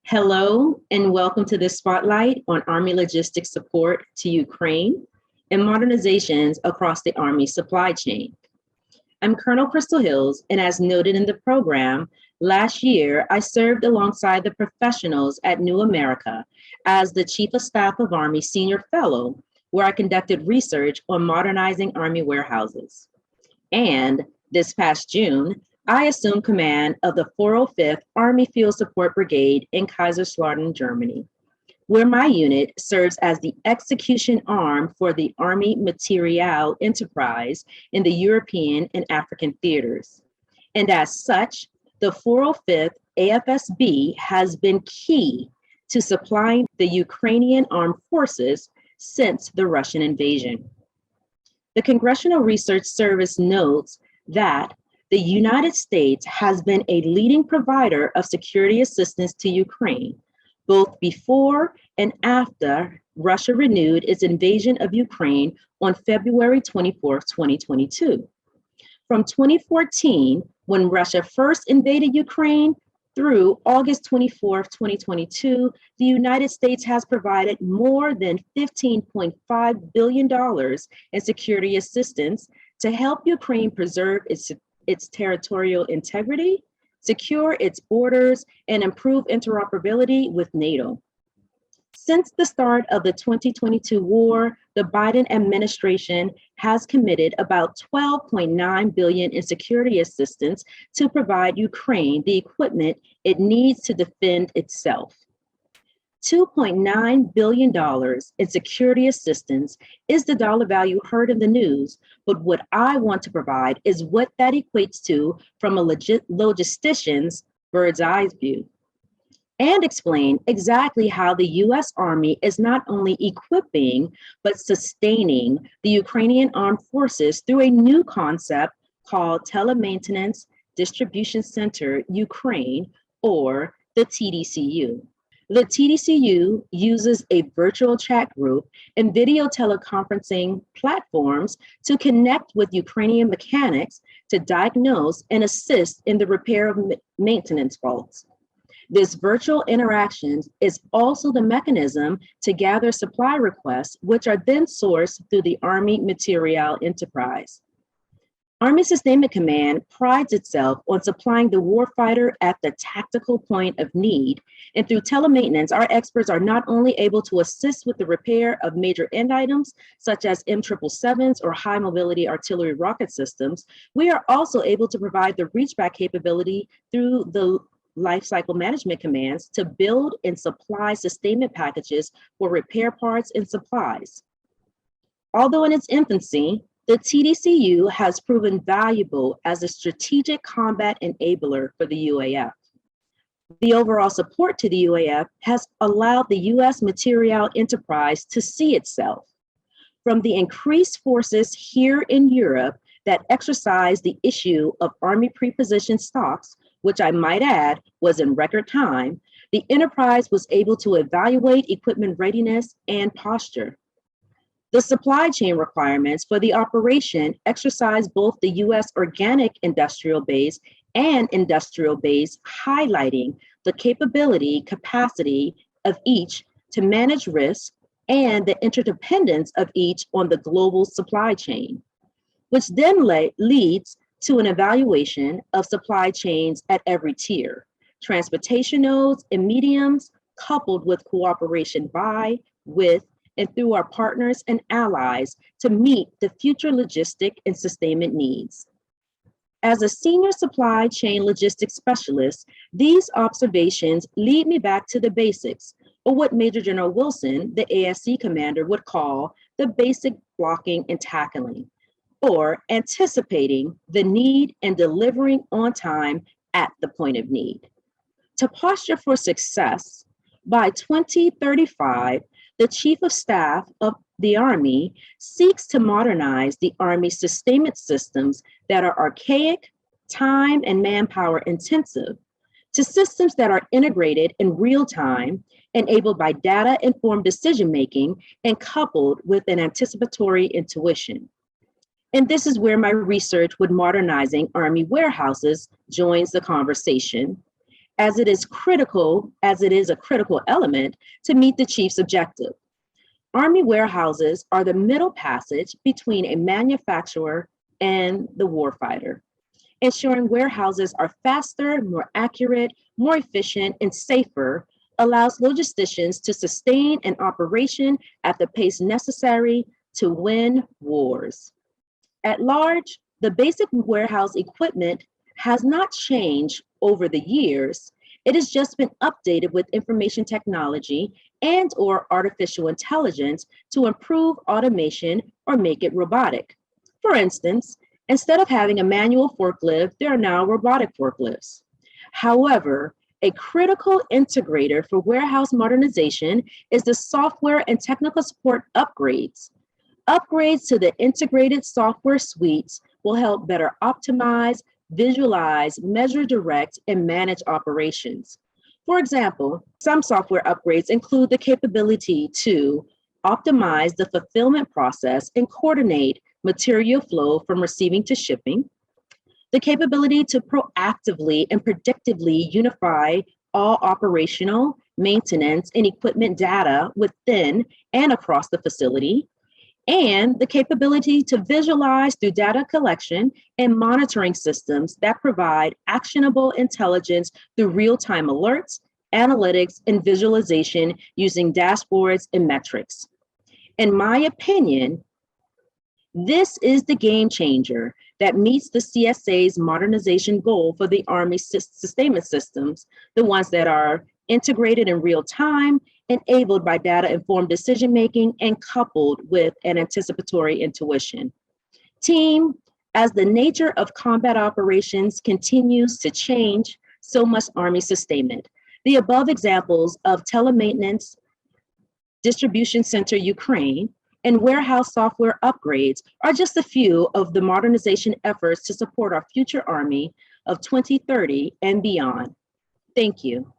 Hello, and welcome to this spotlight on Army logistics support to Ukraine and modernizations across the Army supply chain. I'm Colonel Crystal Hills, and as noted in the program, last year I served alongside the professionals at New America as the Chief of Staff of Army Senior Fellow, where I conducted research on modernizing Army warehouses. And this past June, I assumed command of the 405th Army Field Support Brigade in Kaiserslautern, Germany, where my unit serves as the execution arm for the Army Material enterprise in the European and African theaters. And as such, the 405th AFSB has been key to supplying the Ukrainian armed forces since the Russian invasion. The Congressional Research Service notes that the United States has been a leading provider of security assistance to Ukraine, both before and after Russia renewed its invasion of Ukraine on February 24, 2022. From 2014, when Russia first invaded Ukraine, through August 24, 2022, the United States has provided more than $15.5 billion in security assistance to help Ukraine preserve its territorial integrity, secure its borders, and improve interoperability with NATO. Since the start of the 2022 war, the Biden administration has committed about $12.9 billion in security assistance to provide Ukraine the equipment it needs to defend itself. $2.9 billion in security assistance is the dollar value heard in the news, but what I want to provide is what that equates to from a logistician's bird's eye view, and explain exactly how the US Army is not only equipping, but sustaining the Ukrainian armed forces through a new concept called Telemaintenance Distribution Center Ukraine, or the TDCU. The TDCU uses a virtual chat group and video teleconferencing platforms to connect with Ukrainian mechanics to diagnose and assist in the repair of maintenance faults. This virtual interactions is also the mechanism to gather supply requests, which are then sourced through the Army Material enterprise. Army Sustainment Command prides itself on supplying the warfighter at the tactical point of need, and through telemaintenance, our experts are not only able to assist with the repair of major end items, such as M777s or high mobility artillery rocket systems, we are also able to provide the reachback capability through the lifecycle management commands to build and supply sustainment packages for repair parts and supplies. Although in its infancy, the TDCU has proven valuable as a strategic combat enabler for the UAF. The overall support to the UAF has allowed the U.S. Material enterprise to see itself from the increased forces here in Europe that exercise the issue of Army pre-positioned stocks, which I might add was in record time. The enterprise was able to evaluate equipment readiness and posture. The supply chain requirements for the operation exercise both the U.S. organic industrial base and industrial base, highlighting the capacity of each to manage risk and the interdependence of each on the global supply chain, which then leads to an evaluation of supply chains at every tier, transportation nodes and mediums, coupled with cooperation by, with, and through our partners and allies to meet the future logistic and sustainment needs. As a senior supply chain logistics specialist, these observations lead me back to the basics, or what Major General Wilson, the ASC commander, would call the basic blocking and tackling, or anticipating the need and delivering on time at the point of need. To posture for success, by 2035, the Chief of Staff of the Army seeks to modernize the Army's sustainment systems that are archaic, time and manpower intensive, to systems that are integrated in real time, enabled by data-informed decision-making, and coupled with an anticipatory intuition. And this is where my research with modernizing Army warehouses joins the conversation, as it is a critical element to meet the chief's objective. Army warehouses are the middle passage between a manufacturer and the warfighter. Ensuring warehouses are faster, more accurate, more efficient, and safer allows logisticians to sustain an operation at the pace necessary to win wars. At large, the basic warehouse equipment has not changed over the years. It has just been updated with information technology and or artificial intelligence to improve automation or make it robotic. For instance, instead of having a manual forklift, there are now robotic forklifts. However, a critical integrator for warehouse modernization is the software and technical support upgrades. Upgrades to the integrated software suites will help better optimize, visualize, measure, direct, and manage operations. For example, some software upgrades include the capability to optimize the fulfillment process and coordinate material flow from receiving to shipping, the capability to proactively and predictively unify all operational, maintenance, and equipment data within and across the facility, and the capability to visualize through data collection and monitoring systems that provide actionable intelligence through real-time alerts, analytics, and visualization using dashboards and metrics. In my opinion, this is the game changer that meets the CSA's modernization goal for the Army sustainment systems, the ones that are integrated in real time, enabled by data-informed decision-making, and coupled with an anticipatory intuition. Team, as the nature of combat operations continues to change, so must Army sustainment. The above examples of telemaintenance, distribution center Ukraine, and warehouse software upgrades are just a few of the modernization efforts to support our future Army of 2030 and beyond. Thank you.